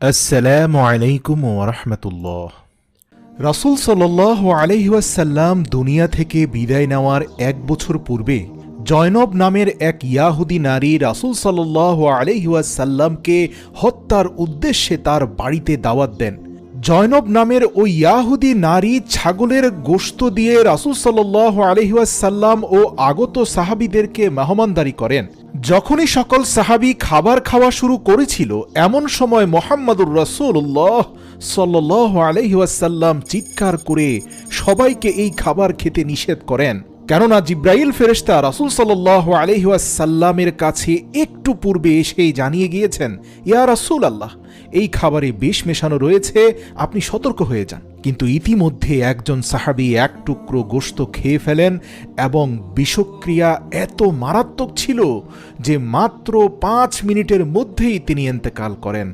আসসালামু আলাইকুম ওয়া রাহমাতুল্লাহ। রাসূল সাল্লাল্লাহু আলাইহি ওয়াসাল্লাম দুনিয়া থেকে বিদায় নেওয়ার এক বছর পূর্বে জয়নব নামের এক ইয়াহুদি নারী রাসূল সাল্লাল্লাহু আলাইহি ওয়াসাল্লামকে হত্যার উদ্দেশ্যে তার বাড়িতে দাওয়াত দেন। জয়নব নামের ওই ইয়াহুদি নারী ছাগলের গোশত দিয়ে রাসূল সাল্লাল্লাহু আলাইহি ওয়াসাল্লাম ও আগত সাহাবীদেরকে মেহমানদারি করেন। যখনই সকল সাহাবী খাবার খাওয়া শুরু করেছিল, এমন সময় মুহাম্মদুর রাসূলুল্লাহ সাল্লাল্লাহু আলাইহি ওয়াসাল্লাম চিৎকার করে সবাইকে এই খাবার খেতে নিষেধ করেন। কেননা জিব্রাইল ফেরেশতা রাসূল সাল্লাল্লাহু আলাইহি ওয়াসাল্লামের কাছে একটু পূর্বে এসেই জানিয়ে গিয়েছেন, ইয়া রাসূলুল্লাহ, এই খাবারে বিষ মেশানো রয়েছে, আপনি সতর্ক হয়ে যান। কিন্তু ইতিমধ্যে একজন সাহাবী এক টুকরো গোশত খেয়ে ফেলেন এবং বিষক্রিয়া এত মারাত্মক ছিল যে মাত্র 5 মিনিটের মধ্যেই তিনি ইন্তেকাল করেন।